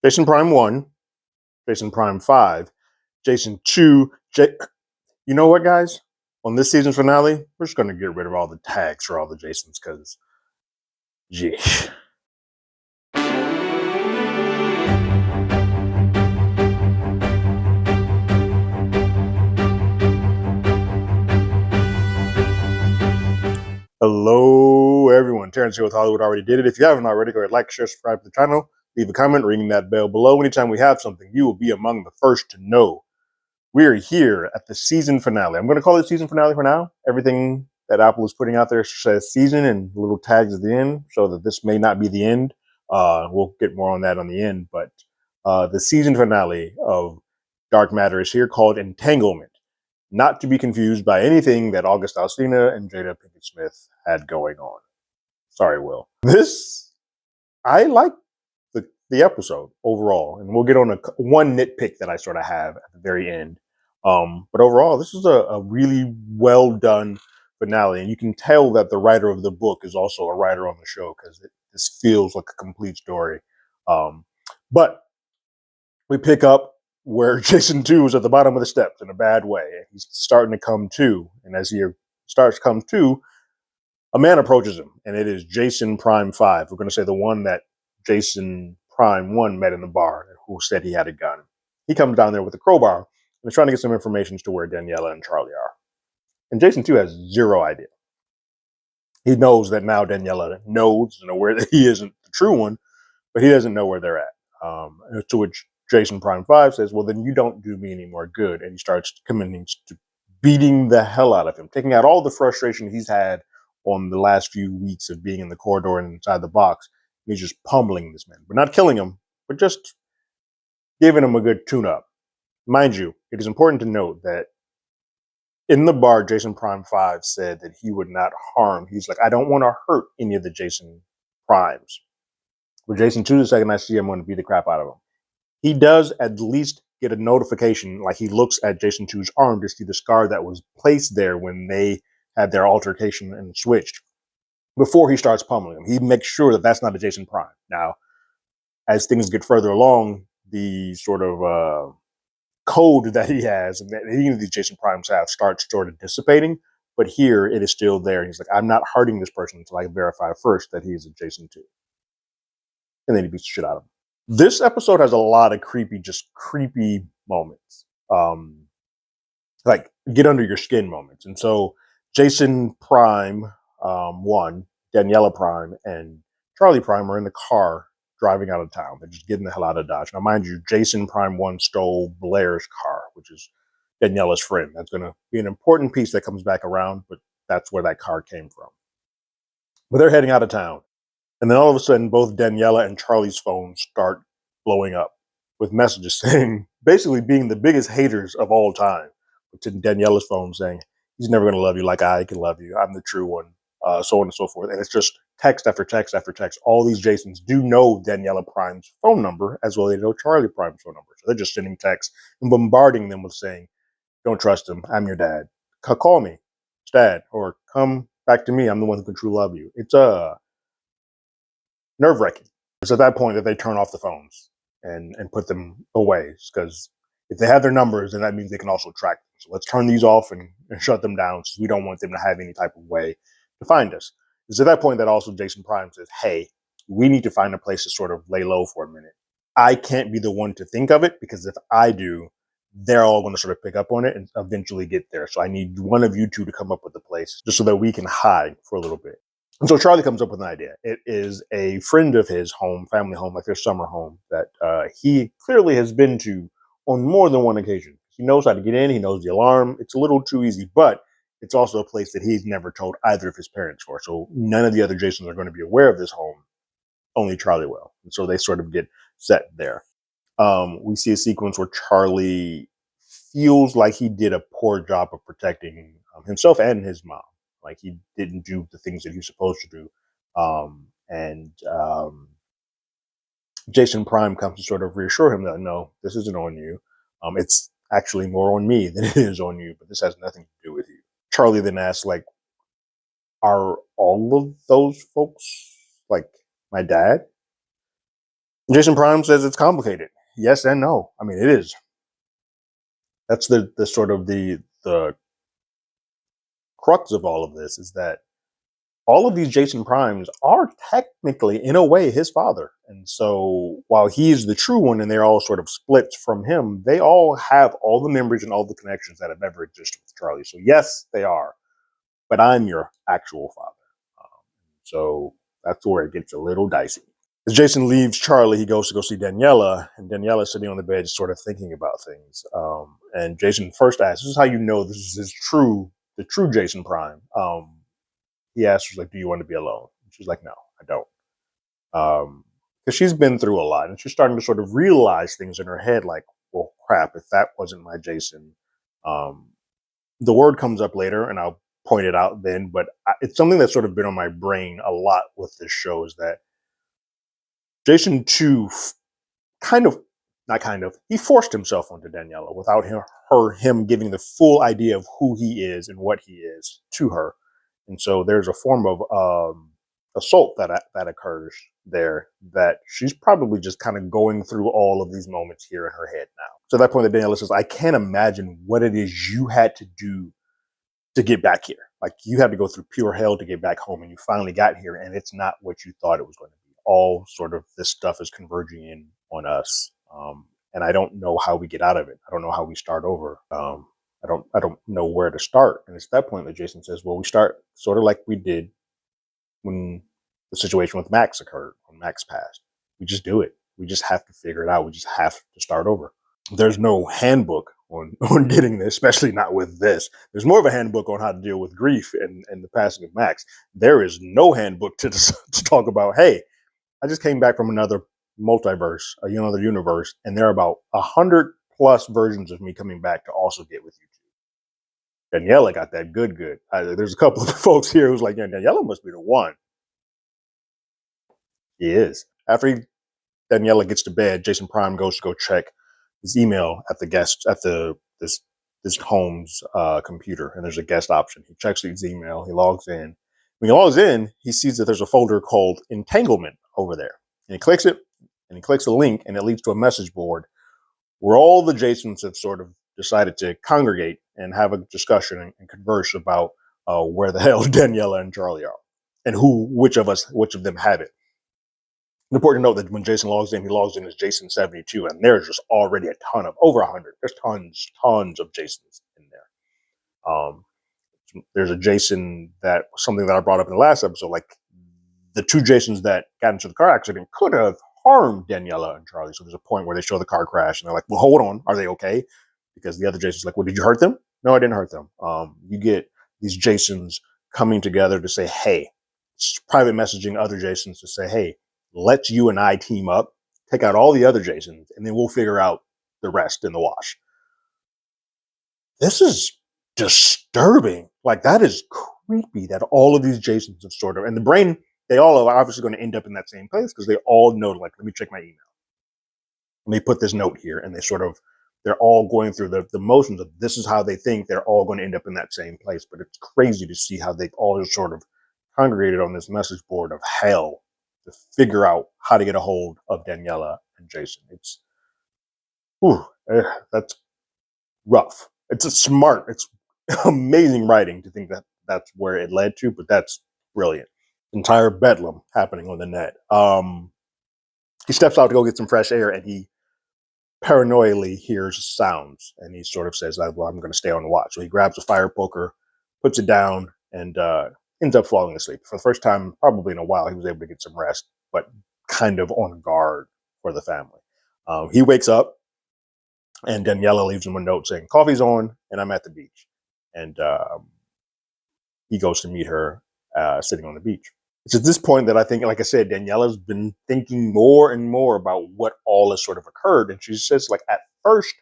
Jason Prime 1, Jason Prime 5, Jason 2. You know what, guys? On this season finale, we're just going to get rid of all the tags for all the Jasons because, gee. Hello, everyone. Terrence here with Hollywood Already Did It. If you haven't already, go ahead, like, share, subscribe to the channel, leave a comment, ring that bell below. Anytime we have something, you will be among the first to know. We are here at the season finale. I'm going to call it season finale for now. Everything that Apple is putting out there says season and little tags at the end, so that this may not be the end. We'll get more on that on the end, but the season finale of Dark Matter is here, called Entanglement. Not to be confused by anything that August Alsina and Jada Pinkett Smith had going on. Sorry, Will. I like the episode overall, and we'll get on one nitpick that I sort of have at the very end. But overall, this is a really well done finale, and you can tell that the writer of the book is also a writer on the show because this feels like a complete story. But we pick up where Jason 2 is at the bottom of the steps in a bad way. He's starting to come to, and as he starts to come to, a man approaches him, and it is Jason Prime 5. We're going to say the one that Jason Prime 1 met in the bar, who said he had a gun. He comes down there with a crowbar and is trying to get some information as to where Daniela and Charlie are. And Jason 2 has zero idea. He knows that now Daniela knows where he isn't the true one, but he doesn't know where they're at. To which Jason Prime 5 says, well, then you don't do me any more good. And he starts committing to beating the hell out of him, taking out all the frustration he's had on the last few weeks of being in the corridor and inside the box. He's just pummeling this man, but not killing him, but just giving him a good tune-up. Mind you, it is important to note that in the bar, Jason Prime 5 said that he would not harm. He's like, I don't want to hurt any of the Jason Primes. But Jason 2, the second I see him, I'm going to beat the crap out of him. He does at least get a notification, like he looks at Jason 2's arm to see the scar that was placed there when they had their altercation and switched. Before he starts pummeling him, he makes sure that that's not a Jason Prime. Now, as things get further along, the sort of code that he has and that any of these Jason Primes have starts sort of dissipating. But here it is still there. He's like, I'm not hurting this person until I verify first that he's a Jason 2. And then he beats the shit out of him. This episode has a lot of creepy moments. Like get under your skin moments. And so Jason Prime 1, Daniela Prime, and Charlie Prime are in the car driving out of town. They're just getting the hell out of Dodge. Now, mind you, Jason Prime 1 stole Blair's car, which is Daniela's friend. That's going to be an important piece that comes back around, but that's where that car came from. But they're heading out of town. And then all of a sudden, both Daniela and Charlie's phones start blowing up with messages saying, basically being the biggest haters of all time. To Daniela's phone saying, he's never going to love you like I can love you. I'm the true one. So on and so forth. And it's just text after text after text. All these Jasons do know Daniela Prime's phone number as well as they know Charlie Prime's phone number. So they're just sending texts and bombarding them with saying, don't trust him. I'm your dad. Call me. It's dad. Or come back to me. I'm the one who can truly love you. It's nerve-wracking. It's at that point that they turn off the phones and put them away, because if they have their numbers, then that means they can also track them. So let's turn these off and shut them down, so we don't want them to have any type of way to find us. It's at that point that also Jason Prime says, hey, we need to find a place to sort of lay low for a minute. I can't be the one to think of it, because if I do, they're all going to sort of pick up on it and eventually get there. So I need one of you two to come up with a place just so that we can hide for a little bit. And so Charlie comes up with an idea. It is a friend of his home, family home, like their summer home, that he clearly has been to on more than one occasion. He knows how to get in. He knows the alarm. It's a little too easy, but it's also a place that he's never told either of his parents for. So none of the other Jasons are going to be aware of this home. Only Charlie will. And so they sort of get set there. We see a sequence where Charlie feels like he did a poor job of protecting himself and his mom. Like he didn't do the things that he was supposed to do. Jason Prime comes to sort of reassure him that, no, this isn't on you. It's actually more on me than it is on you, but this has nothing to do with you. Charlie then asks, like, are all of those folks like my dad? Jason Prime says it's complicated. Yes and no. I mean, it is. That's the sort of the crux of all of this, is that all of these Jason Primes are technically, in a way, his father. And so while he's the true one and they're all sort of splits from him, they all have all the memories and all the connections that have ever existed with Charlie. So yes, they are. But I'm your actual father. So that's where it gets a little dicey. As Jason leaves Charlie, he goes to go see Daniela, and Daniela's sitting on the bed, sort of thinking about things. And Jason first asks, "This is how you know this is the true Jason Prime." He asks her, like, "Do you want to be alone?" And she's like, "No, I don't," because she's been through a lot, and she's starting to sort of realize things in her head, like, "Well, crap, if that wasn't my Jason." Um, the word comes up later, and I'll point it out then, but it's something that's sort of been on my brain a lot with this show, is that Jason 2 kind of, not kind of, he forced himself onto Daniela without him giving the full idea of who he is and what he is to her. And so there's a form of assault that occurs there, that she's probably just kind of going through all of these moments here in her head now. So at that point, the Daniela says, "I can't imagine what it is you had to do to get back here. Like, you had to go through pure hell to get back home, and you finally got here, and it's not what you thought it was going to be. All sort of this stuff is converging in on us, and I don't know how we get out of it. I don't know how we start over. I don't know where to start." And it's at that point that Jason says, "Well, we start sort of like we did when the situation with Max occurred, when Max passed. We just do it. We just have to figure it out. We just have to start over. There's no handbook on on getting this, especially not with this. There's more of a handbook on how to deal with grief and the passing of Max. There is no handbook to talk about, hey, I just came back from another multiverse, another universe, and there are about 100+ versions of me coming back to also get with you too." Daniela got that good. There's a couple of folks here who's like, "Yeah, Daniela must be the one." He is. Daniela gets to bed, Jason Prime goes to go check his email at the guest at this home's computer, and there's a guest option. He checks his email. He logs in. When he logs in, he sees that there's a folder called Entanglement over there, and he clicks it, and he clicks a link, and it leads to a message board where all the Jasons have sort of decided to congregate and have a discussion and converse about where the hell Daniela and Charlie are, and which of them have it. Important to note that when Jason logs in, he logs in as Jason72, and there's just already a ton of, over 100. There's tons of Jasons in there. There's a Jason, that something that I brought up in the last episode, like the two Jasons that got into the car accident could have harmed Daniela and Charlie. So there's a point where they show the car crash, and they're like, "Well, hold on, are they okay?" Because the other Jason's like, "Well, did you hurt them?" "No, I didn't hurt them." You get these Jasons coming together to say, "Hey," private messaging other Jasons to say, "Hey, let's you and I team up, take out all the other Jasons, and then we'll figure out the rest in the wash." This is disturbing. Like, that is creepy that all of these Jasons have sort of, and the brain, they all are obviously going to end up in that same place because they all know, like, let me check my email. Let me put this note here. And they're all going through the motions of, this is how they think they're all going to end up in that same place. But it's crazy to see how they all just sort of congregated on this message board of hell to figure out how to get a hold of Daniela and Jason. It's, that's rough. It's amazing writing to think that that's where it led to, but that's brilliant. Entire bedlam happening on the net. He steps out to go get some fresh air, and he paranoidly hears sounds, and he sort of says, "Well, I'm going to stay on the watch." So he grabs a fire poker, puts it down, and ends up falling asleep. For the first time probably in a while, he was able to get some rest, but kind of on guard for the family. He wakes up, and Daniela leaves him a note saying, "Coffee's on, and I'm at the beach." And he goes to meet her sitting on the beach. It's at this point that I think, like I said, Daniela's been thinking more and more about what all has sort of occurred. And she says, like, at first,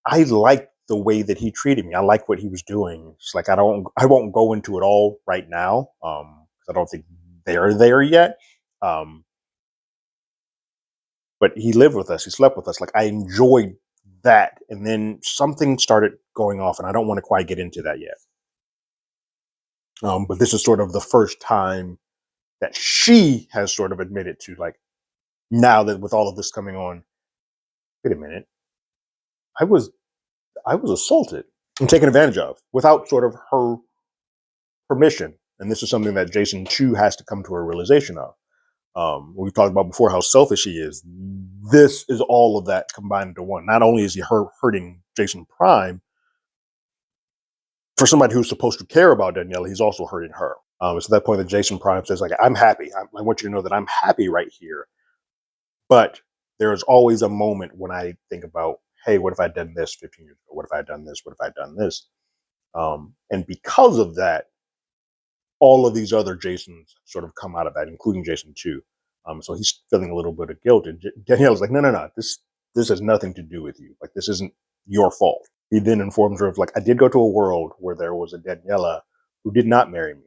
I liked the way that he treated me. I like what he was doing. It's like, I won't go into it all right now, because I don't think they're there yet. But he lived with us. He slept with us. Like, I enjoyed that. And then something started going off, and I don't want to quite get into that yet. But this is sort of the first time that she has sort of admitted to, like, now that with all of this coming on, wait a minute, I was I was assaulted and taken advantage of without sort of her permission. And this is something that Jason Chu has to come to a realization of. We've talked about before how selfish he is. This is all of that combined into one. Not only is he hurting Jason Prime, for somebody who's supposed to care about Daniela, he's also hurting her. It's at that point that Jason Prime says, like, I'm happy. I want you to know that I'm happy right here. But there is always a moment when I think about, hey, what if I'd done this 15 years ago? What if I'd done this? What if I'd done this? And because of that, all of these other Jasons sort of come out of that, including Jason too. So he's feeling a little bit of guilt. And Danielle's like, no. This has nothing to do with you. Like, this isn't your fault. He then informs her of, like, I did go to a world where there was a Daniela who did not marry me.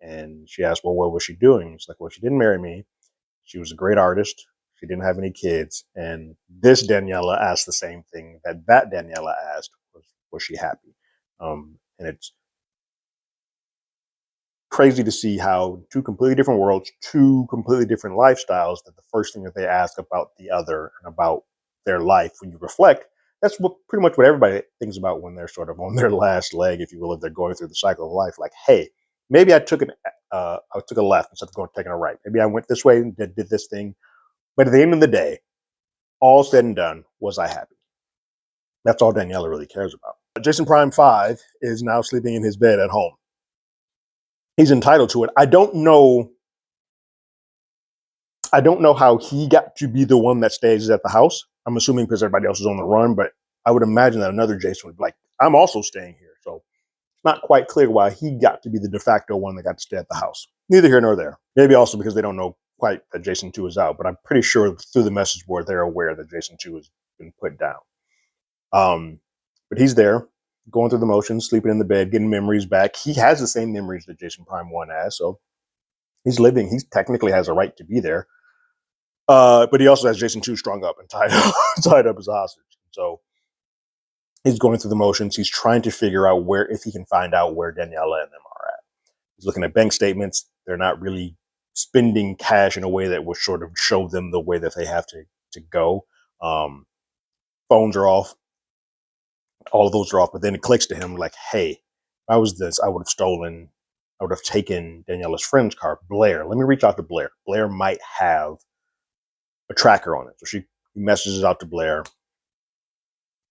And she asked, well, what was she doing? She's like, well, she didn't marry me. She was a great artist. She didn't have any kids. And this Daniela asked the same thing that Daniela asked, was she happy? And it's crazy to see how two completely different worlds, two completely different lifestyles, that the first thing that they ask about the other and about their life, when you reflect, that's what pretty much what everybody thinks about when they're sort of on their last leg, if you will, if they're going through the cycle of life. Like, hey, maybe I took I took a left instead of taking a right. Maybe I went this way and did this thing. But at the end of the day, all said and done, was I happy? That's all Daniela really cares about. Jason Prime 5 is now sleeping in his bed at home. He's entitled to it. I don't know how he got to be the one that stays at the house. I'm assuming because everybody else is on the run, but I would imagine that another Jason would be like, I'm also staying here. So it's not quite clear why he got to be the de facto one that got to stay at the house. Neither here nor there. Maybe also because they don't know quite that Jason 2 is out, but I'm pretty sure through the message board they're aware that Jason 2 has been put down. But he's there, going through the motions, sleeping in the bed, getting memories back. He has the same memories that Jason Prime 1 has, so he's living. He technically has a right to be there. But he also has Jason 2 strung up and tied up as a hostage. So he's going through the motions. He's trying to figure out if he can find out where Daniela and them are at. He's looking at bank statements. They're not really spending cash in a way that will sort of show them the way that they have to go. Phones are off. All of those are off. But then it clicks to him like, hey, if I was this, I would have taken Daniela's friend's car, Blair. Let me reach out to Blair. Blair might have a tracker on it. So she messages out to Blair,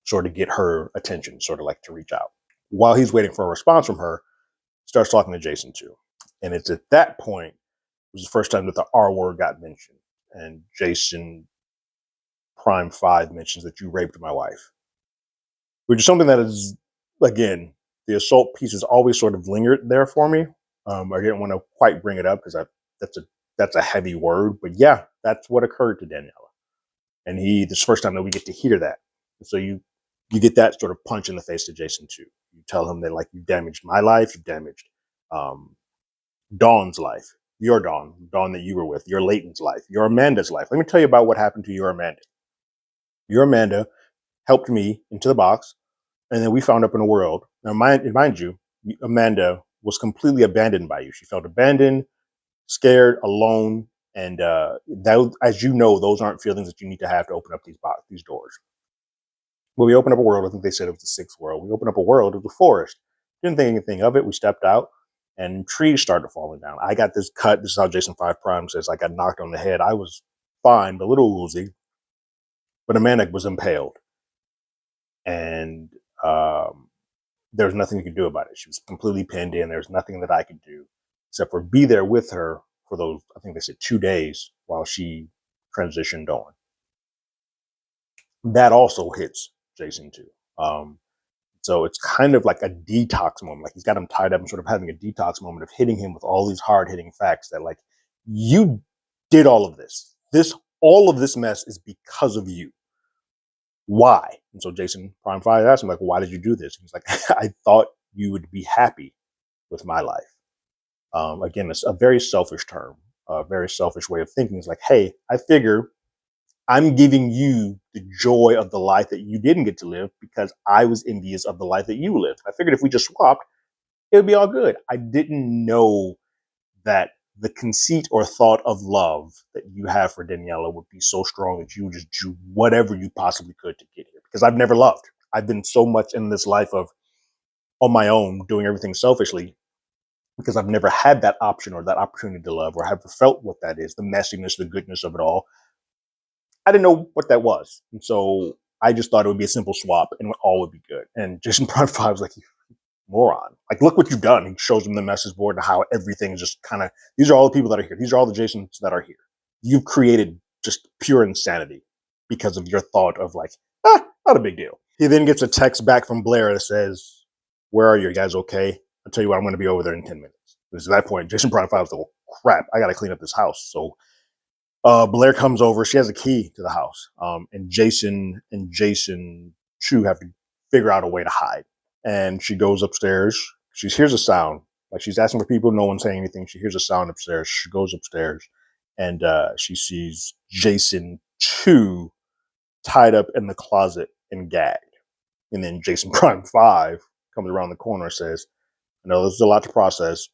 sort of get her attention, sort of like to reach out. While he's waiting for a response from her, starts talking to Jason too. And it's at that point, it was the first time that the R word got mentioned. And Jason Prime 5 mentions that you raped my wife, which is something that is, again, the assault piece has always sort of lingered there for me. I didn't want to quite bring it up because that's a heavy word, but yeah, that's what occurred to Daniela. And this is the first time that we get to hear that. And so you get that sort of punch in the face to Jason too. You tell him that, like, you damaged my life, you damaged Dawn's life, your Dawn that you were with, your Leighton's life, your Amanda's life. Let me tell you about what happened to your Amanda. Your Amanda helped me into the box, and then we found up in a world. Now, mind you, Amanda was completely abandoned by you. She felt abandoned, scared, alone, and that, as you know, those aren't feelings that you need to have to open up these doors. Well, we opened up a world. I think they said it was the sixth world. We opened up a world of the forest. Didn't think anything of it. We stepped out, and trees started falling down. I got this cut. This is how Jason 5 Prime says I got knocked on the head. I was fine, but a little woozy. But Amanda was impaled, and there's nothing you could do about it. She was completely pinned in. There's nothing that I could do except for be there with her for those, I think they said 2 days while she transitioned on. That also hits Jason too. So it's kind of like a detox moment. Like, he's got him tied up and sort of having a detox moment of hitting him with all these hard hitting facts that, like, you did all of this. All of this mess is because of you. Why? And so Jason Prime 5 asked him, like, why did you do this? And he's like, I thought you would be happy with my life. Again, it's a very selfish term, a very selfish way of thinking. It's like, hey, I figure I'm giving you the joy of the life that you didn't get to live because I was envious of the life that you lived. I figured if we just swapped, it would be all good. I didn't know that the conceit or thought of love that you have for Daniela would be so strong that you would just do whatever you possibly could to get here. Because I've never loved. I've been so much in this life of on my own, doing everything selfishly, because I've never had that option or that opportunity to love or have felt what that is, the messiness, the goodness of it all. I didn't know what that was. And so I just thought it would be a simple swap and all would be good. And Jason Prime 5 was like, you moron. Like, look what you've done. He shows them the message board and how everything is just kind of, these are all the people that are here. These are all the Jasons that are here. You've created just pure insanity because of your thought of like, not a big deal. He then gets a text back from Blair that says, where are you guys okay? I'll tell you what, I'm going to be over there in 10 minutes. Because at that point, Jason Prime 5 was like, oh, crap, I got to clean up this house. So Blair comes over. She has a key to the house. And Jason 2 have to figure out a way to hide. And she goes upstairs. She hears a sound. Like she's asking for people. No one's saying anything. She hears a sound upstairs. She goes upstairs. And she sees Jason 2 tied up in the closet and gagged. And then Jason Prime 5 comes around the corner and says, I know this is a lot to process.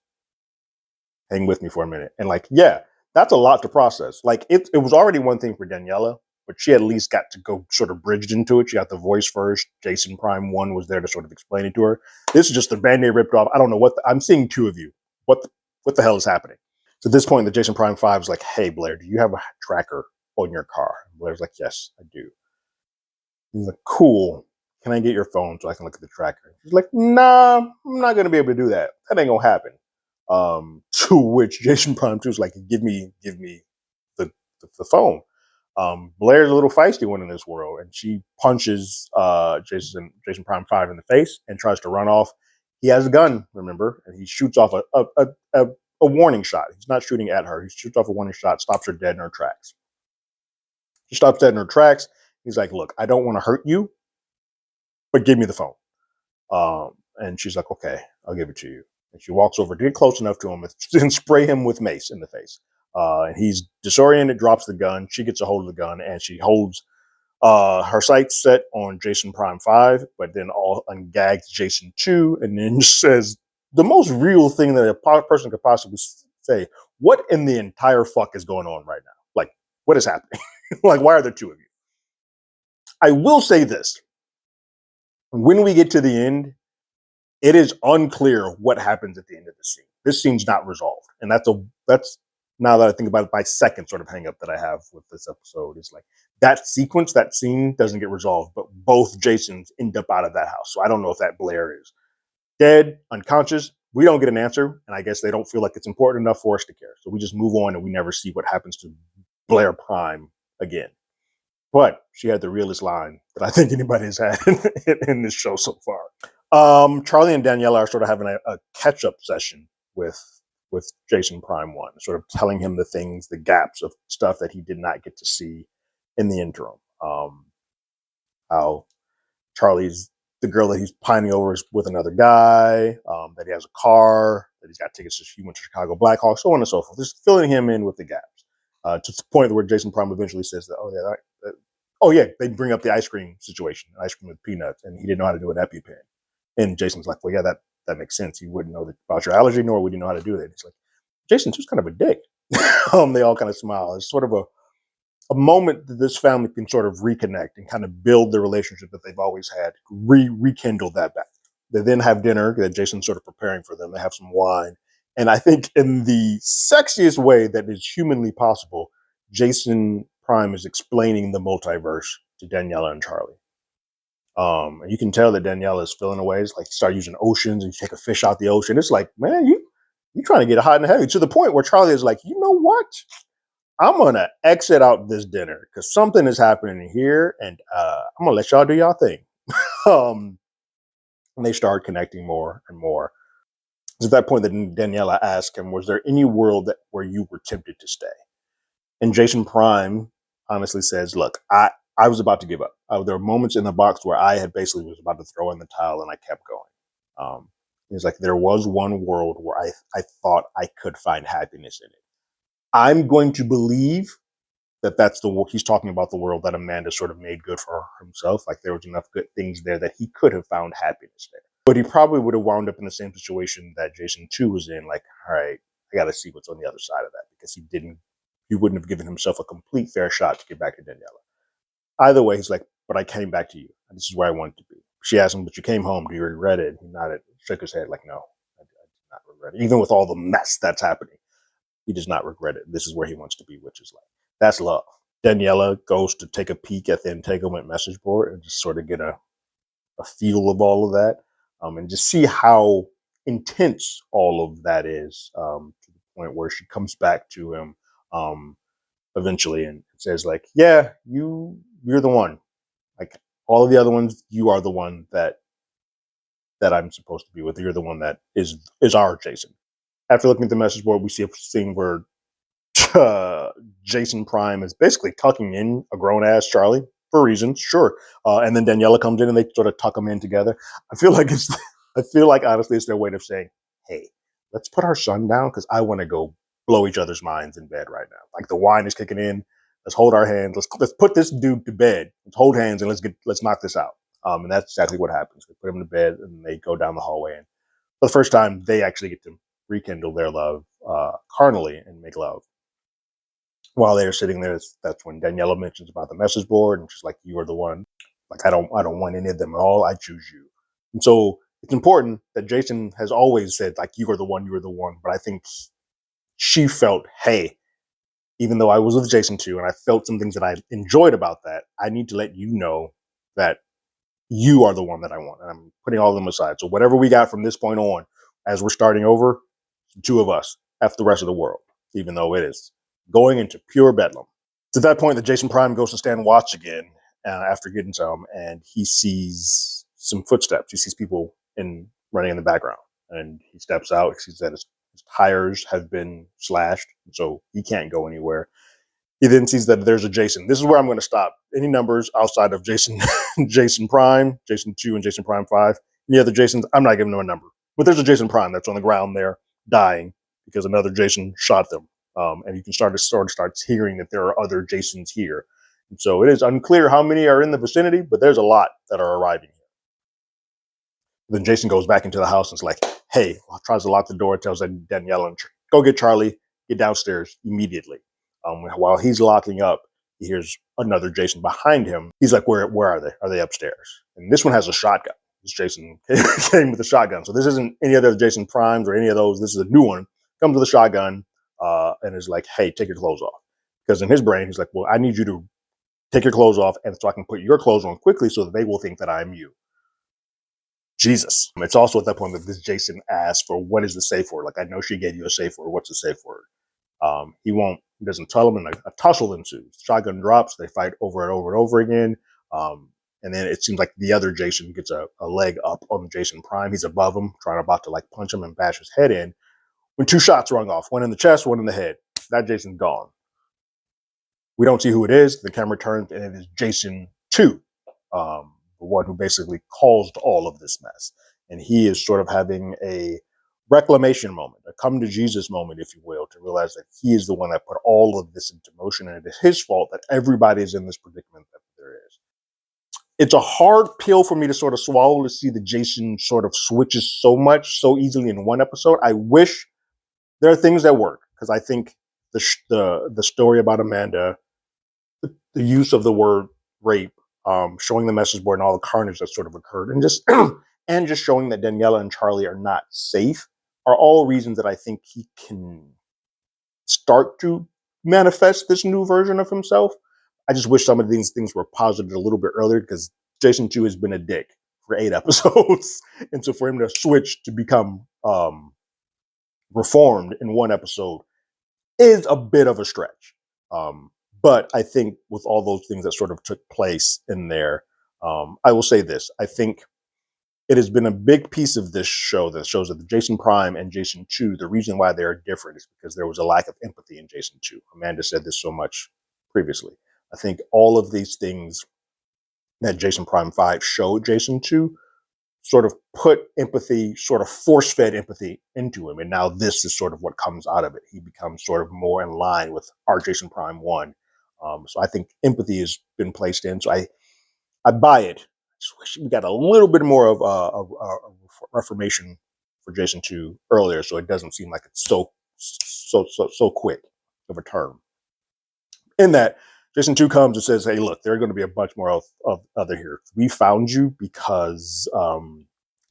Hang with me for a minute. And like, yeah, that's a lot to process. Like it was already one thing for Daniela, but she at least got to go sort of bridged into it. She got the voice first. Jason Prime 1 was there to sort of explain it to her. This is just the Band-Aid ripped off. I don't know what, I'm seeing two of you. What the hell is happening? So at this point, the Jason Prime 5 is like, hey, Blair, do you have a tracker on your car? And Blair's like, yes, I do. He's like, cool. Can I get your phone so I can look at the tracker? She's like, nah, I'm not going to be able to do that. That ain't going to happen. To which Jason Prime 2 is like, give me the phone. Blair's a little feisty one in this world, and she punches Jason Prime 5 in the face and tries to run off. He has a gun, remember, and he shoots off a warning shot. He's not shooting at her. He shoots off a warning shot, stops her dead in her tracks. She stops dead in her tracks. He's like, look, I don't want to hurt you, but give me the phone. And she's like, okay, I'll give it to you. And she walks over to get close enough to him and spray him with mace in the face. And he's disoriented, drops the gun. She gets a hold of the gun and she holds her sights set on Jason Prime 5, but then all ungags Jason 2 and then says the most real thing that a person could possibly say. What in the entire fuck is going on right now? Like, what is happening? Like, why are there two of you? I will say this. When we get to the end, it is unclear what happens at the end of the scene. This scene's not resolved. And that's now that I think about it, my second sort of hang up that I have with this episode is like that sequence, that scene doesn't get resolved, but both Jasons end up out of that house. So I don't know if that Blair is dead, unconscious. We don't get an answer. And I guess they don't feel like it's important enough for us to care. So we just move on and we never see what happens to Blair Prime again. But she had the realest line that I think anybody has had in this show so far. Charlie and Daniela are sort of having a catch-up session with Jason Prime 1, sort of telling him the things, the gaps of stuff that he did not get to see in the interim. How Charlie's the girl that he's pining over is with another guy, that he has a car, that he's got tickets to, he went to Chicago Blackhawks, so on and so forth. Just filling him in with the gaps. To the point where Jason Prime eventually says that, they bring up the ice cream situation, ice cream with peanuts, and he didn't know how to do an EpiPen. And Jason's like, well, yeah, that makes sense. You wouldn't know about your allergy, nor would you know how to do that. It's like, Jason's just kind of a dick. They all kind of smile. It's sort of a moment that this family can sort of reconnect and kind of build the relationship that they've always had, rekindle that back. They then have dinner that Jason's sort of preparing for them. They have some wine. And I think in the sexiest way that is humanly possible, Jason Prime is explaining the multiverse to Daniela and Charlie. And you can tell that Daniela is feeling away. It's like you start using oceans and you take a fish out the ocean. It's like, man, you trying to get hot and heavy to the point where Charlie is like, you know what? I'm going to exit out this dinner because something is happening here and I'm going to let y'all do y'all thing. And they start connecting more and more. It's at that point that Daniela asked him, was there any world where you were tempted to stay? And Jason Prime honestly says, look, I was about to give up. There were moments in the box where I had basically was about to throw in the towel and I kept going. He's like, there was one world where I thought I could find happiness in it. I'm going to believe that that's he's talking about the world that Amanda sort of made good for himself. Like there was enough good things there that he could have found happiness there. But he probably would have wound up in the same situation that Jason 2 was in. Like, all right, I got to see what's on the other side of that, because he wouldn't have given himself a complete fair shot to get back to Daniela. Either way, he's like, but I came back to you. This is where I wanted to be. She asked him, but you came home. Do you regret it? He nodded, shook his head like, no, I do not regret it. Even with all the mess that's happening, he does not regret it. This is where he wants to be, which is like, that's love. Daniela goes to take a peek at the Entanglement message board and just sort of get a feel of all of that, and just see how intense all of that is, to the point where she comes back to him eventually and says like, yeah, you're the one. Like all of the other ones, you are the one that I'm supposed to be with. You're the one that is our Jason. After looking at the message board, we see a scene where Jason Prime is basically tucking in a grown ass Charlie for reasons, sure. And then Daniela comes in and they sort of tuck them in together. I feel like honestly it's their way of saying, hey, let's put our son down because I want to go blow each other's minds in bed right now. Like the wine is kicking in. Let's hold our hands. Let's put this dude to bed. Let's hold hands and let's knock this out. And that's exactly what happens. We put him to bed and they go down the hallway, and for the first time they actually get to rekindle their love carnally and make love. While they're sitting there, that's when Daniela mentions about the message board, and she's like, "You are the one. Like I don't want any of them at all. I choose you." And so it's important that Jason has always said like, "You are the one. You are the one." But I think she felt, "Hey, even though I was with Jason too, and I felt some things that I enjoyed about that, I need to let you know that you are the one that I want." And I'm putting all of them aside. So whatever we got from this point on, as we're starting over, the two of us, F the rest of the world, even though it is going into pure bedlam. It's at that point that Jason Prime goes to stand watch again after getting some, and he sees some footsteps. He sees people running in the background, and he steps out. He sees that his tires have been slashed, so he can't go anywhere. He then sees that there's a Jason. This is where I'm going to stop. Any numbers outside of Jason, Jason Prime, Jason 2, and Jason Prime 5, any other Jasons, I'm not giving them a number. But there's a Jason Prime that's on the ground there dying because another Jason shot them. And you can start hearing that there are other Jasons here. And so it is unclear how many are in the vicinity, but there's a lot that are arriving here. Then Jason goes back into the house and is like, hey, tries to lock the door, tells Daniela, go get Charlie, get downstairs immediately. While he's locking up, he hears another Jason behind him. He's like, where are they? Are they upstairs? And this one has a shotgun. This Jason came with a shotgun. So this isn't any other Jason Primes or any of those. This is a new one. Comes with a shotgun and is like, hey, take your clothes off. Because in his brain, he's like, well, I need you to take your clothes off and so I can put your clothes on quickly so that they will think that I'm you. Jesus. It's also at that point that this Jason asks for, what is the safe word? Like, I know she gave you a safe word. What's the safe word? He doesn't tell him, and a tussle ensues. Shotgun drops. They fight over and over and over again. And then it seems like the other Jason gets a leg up on Jason Prime. He's above him, about to like punch him and bash his head in, when two shots rung off, one in the chest, one in the head. That Jason's gone. We don't see who it is. The camera turns, and it is Jason 2, the one who basically caused all of this mess. And he is sort of having a reclamation moment, a come to Jesus moment, if you will, to realize that he is the one that put all of this into motion, and it is his fault that everybody is in this predicament that there is. It's a hard pill for me to sort of swallow, to see that Jason sort of switches so easily in one episode. I wish there are things that work, because I think the story about Amanda, the use of the word rape, showing the message board and all the carnage that sort of occurred, and just and just showing that Daniela and Charlie are not safe, are all reasons that I think he can start to manifest this new version of himself. I just wish some of these things were posited a little bit earlier, because Jason 2 has been a dick for 8 episodes. And so for him to switch to become reformed in one episode is a bit of a stretch. But I think with all those things that sort of took place in there, I will say this. I think it has been a big piece of this show that shows that the Jason Prime and Jason 2, the reason why they are different is because there was a lack of empathy in Jason 2. Amanda said this so much previously. I think all of these things that Jason Prime 5 showed Jason 2 sort of put empathy, sort of force-fed empathy into him. And now this is sort of what comes out of it. He becomes sort of more in line with our Jason Prime 1. So I think empathy has been placed in. So I buy it. I just wish we got a little bit more of a reformation for Jason 2 earlier, so it doesn't seem like it's so so quick of a turn. In that, Jason 2 comes and says, "Hey, look, there are going to be a bunch more of other here. We found you because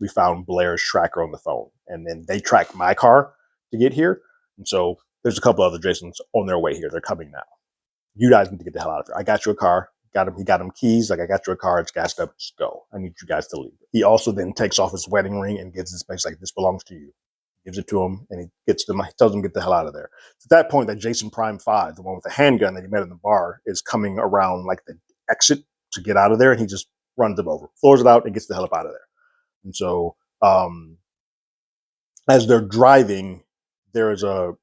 we found Blair's tracker on the phone, and then they tracked my car to get here. And so there's a couple other Jasons on their way here. They're coming now. You guys need to get the hell out of here. I got you a car. He got him keys. Like, I got you a car. It's gassed up. Just go. I need you guys to leave." He also then takes off his wedding ring and gives this place like, "This belongs to you." Gives it to him, and he tells him, "Get the hell out of there." It's at that point that Jason Prime 5, the one with the handgun that he met in the bar, is coming around like the exit to get out of there, and he just runs him over, floors it out, and gets the hell up out of there. And so, as they're driving, there is a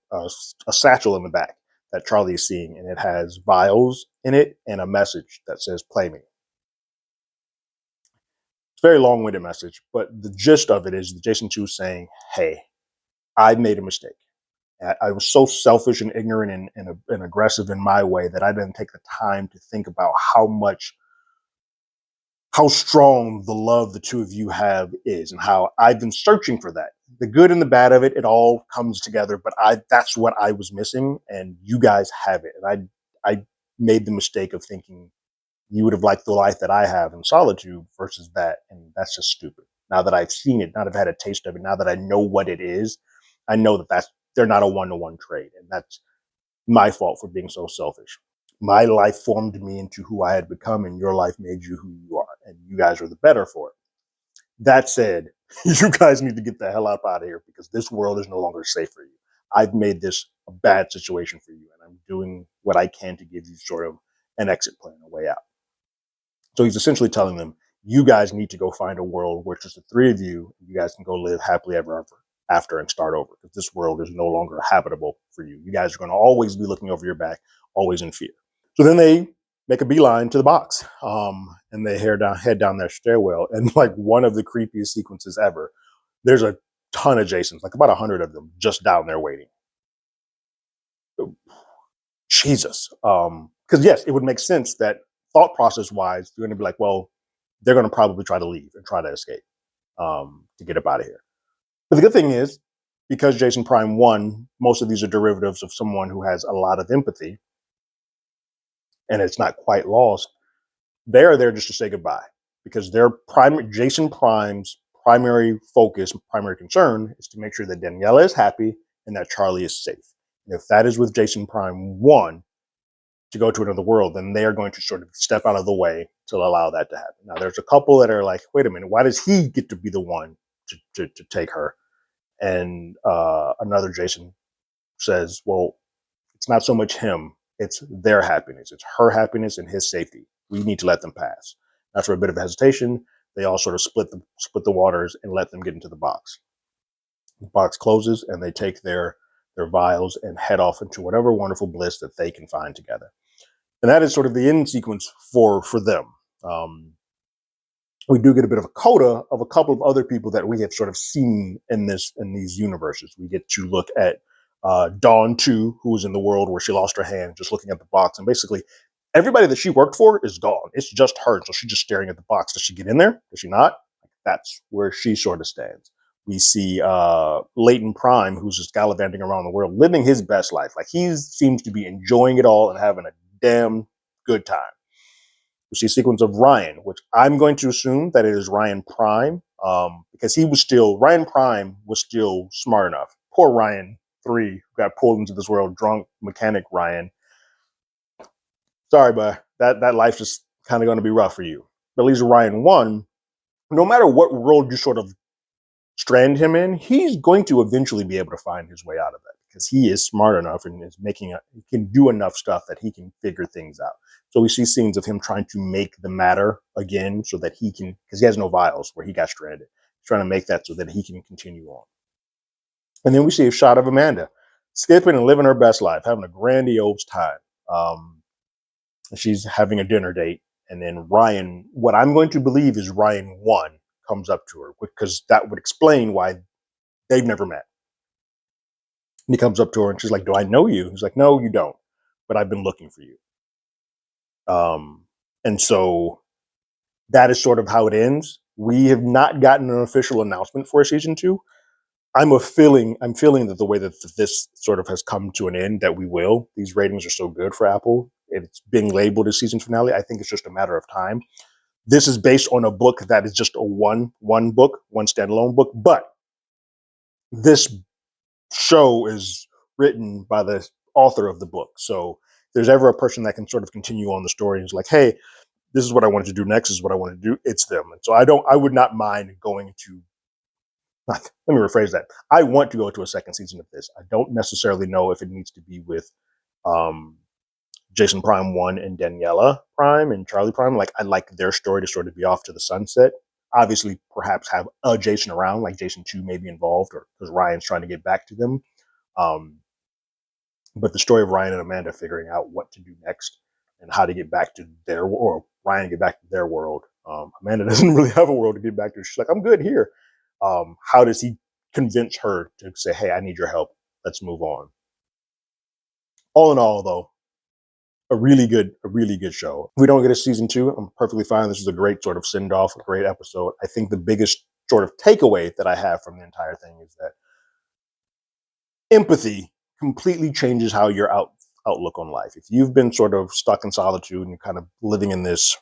satchel in the back that Charlie is seeing, and it has vials in it and a message that says, "Play me." It's a very long-winded message, but the gist of it is Jason 2 saying, "Hey, I made a mistake. I was so selfish and ignorant and aggressive in my way that I didn't take the time to think about how strong the love the two of you have is, and how I've been searching for that. The good and the bad of it, it all comes together, but that's what I was missing, and you guys have it. And I made the mistake of thinking you would have liked the life that I have in solitude versus that, and that's just stupid. Now that I've seen it, now that I've had a taste of it, now that I know what it is, I know that they're not a one-to-one trade, and that's my fault for being so selfish. My life formed me into who I had become, and your life made you who you are, and you guys are the better for it. That said, you guys need to get the hell out of here, because this world is no longer safe for you. I've made this a bad situation for you, and I'm doing what I can to give you sort of an exit plan, a way out." So he's essentially telling them, you guys need to go find a world where just the three of you guys can go live happily ever after and start over, because this world is no longer habitable for you. You guys are going to always be looking over your back, always in fear. So then they make a beeline to the box, and they head down their stairwell. And like one of the creepiest sequences ever, there's a ton of Jasons, like about 100 of them, just down there waiting. Jesus. Because yes, it would make sense that thought process wise, you're going to be like, well, they're going to probably try to leave and try to escape to get up out of here. But the good thing is, because Jason Prime 1, most of these are derivatives of someone who has a lot of empathy, and it's not quite lost. They're there just to say goodbye, because Jason Prime's primary focus, primary concern is to make sure that Daniela is happy and that Charlie is safe. And if that is with Jason Prime 1 to go to another world, then they are going to sort of step out of the way to allow that to happen. Now, there's a couple that are like, wait a minute, why does he get to be the one to take her? And another Jason says, well, it's not so much him, it's their happiness. It's her happiness and his safety. We need to let them pass. After a bit of hesitation, they all sort of split the waters and let them get into the box. The box closes, and they take their vials and head off into whatever wonderful bliss that they can find together. And that is sort of the end sequence for them. We do get a bit of a coda of a couple of other people that we have sort of seen in these universes. We get to look at Dawn 2, who was in the world where she lost her hand, just looking at the box. And basically, everybody that she worked for is gone. It's just her. So she's just staring at the box. Does she get in there? Does she not? That's where she sort of stands. We see Leighton Prime, who's just gallivanting around the world, living his best life. Like, he seems to be enjoying it all and having a damn good time. We see a sequence of Ryan, which I'm going to assume that it is Ryan Prime, because Ryan Prime was still smart enough. Poor Ryan 3, who got pulled into this world, drunk mechanic Ryan. Sorry, but that life's just kind of going to be rough for you. But at least Ryan 1, no matter what world you sort of strand him in, he's going to eventually be able to find his way out of that, because he is smart enough and he can do enough stuff that he can figure things out. So we see scenes of him trying to make the matter again so that he can, because he has no vials where he got stranded, he's trying to make that so that he can continue on. And then we see a shot of Amanda skipping and living her best life, having a grandiose time. She's having a dinner date, and then Ryan, what I'm going to believe is Ryan 1, comes up to her, because that would explain why they've never met. And he comes up to her and she's like, do I know you? He's like, no, you don't, but I've been looking for you. And so that is sort of how it ends. We have not gotten an official announcement for season 2. I'm feeling that the way that this sort of has come to an end, that we will. These ratings are so good for Apple. It's being labeled as season finale. I think it's just a matter of time. This is based on a book that is just a one book, one standalone book, but this show is written by the author of the book. So if there's ever a person that can sort of continue on the story and is like, hey, this is what I wanted to do next, this is what I want to do, it's them. And so I would not mind going to, let me rephrase that. I want to go to a second season of this. I don't necessarily know if it needs to be with um, Jason Prime 1 and Daniela Prime and Charlie Prime. Like, I like their story to sort of be off to the sunset. Obviously, perhaps have a Jason around, like Jason 2 may be involved, or because Ryan's trying to get back to them. Um, but the story of Ryan and Amanda figuring out what to do next and how to get back to their, or Ryan get back to their world. Amanda doesn't really have a world to get back to. She's like, I'm good here. How does he convince her to say, hey, I need your help. Let's move on. All in all, though, a really good show. If we don't get a season 2, I'm perfectly fine. This is a great sort of send off, a great episode. I think the biggest sort of takeaway that I have from the entire thing is that empathy completely changes how your outlook on life. If you've been sort of stuck in solitude and you're kind of living in this,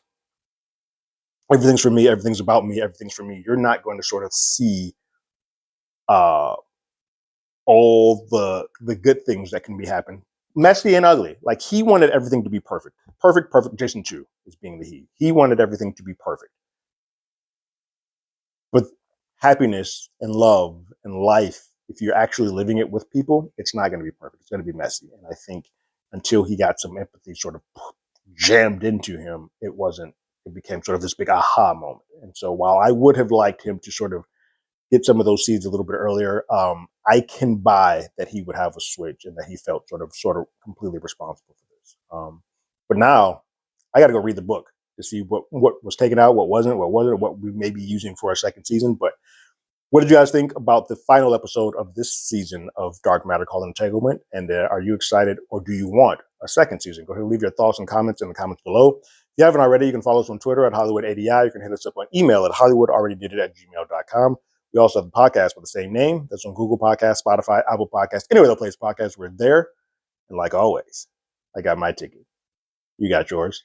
everything's for me, everything's about me, everything's for me, you're not going to sort of see all the good things that can be happen, messy and ugly. Like, he wanted everything to be perfect. Perfect. Jason 2 is being the he. He wanted everything to be perfect. But happiness and love and life, if you're actually living it with people, it's not going to be perfect. It's going to be messy. And I think until he got some empathy sort of jammed into him, it became sort of this big aha moment. And so while I would have liked him to sort of get some of those seeds a little bit earlier, I can buy that he would have a switch and that he felt sort of completely responsible for this. But now I got to go read the book to see what was taken out, what wasn't, what we may be using for our second season. But what did you guys think about the final episode of this season of Dark Matter called Entanglement? And are you excited, or do you want a second season? Go ahead and leave your thoughts and comments in the comments below. If you haven't already, you can follow us on Twitter at HollywoodADI. You can hit us up on email at HollywoodAlreadyDidIt@gmail.com. We also have a podcast with the same name. That's on Google Podcasts, Spotify, Apple Podcasts, any other place podcasts. We're there. And like always, I got my ticket. You got yours.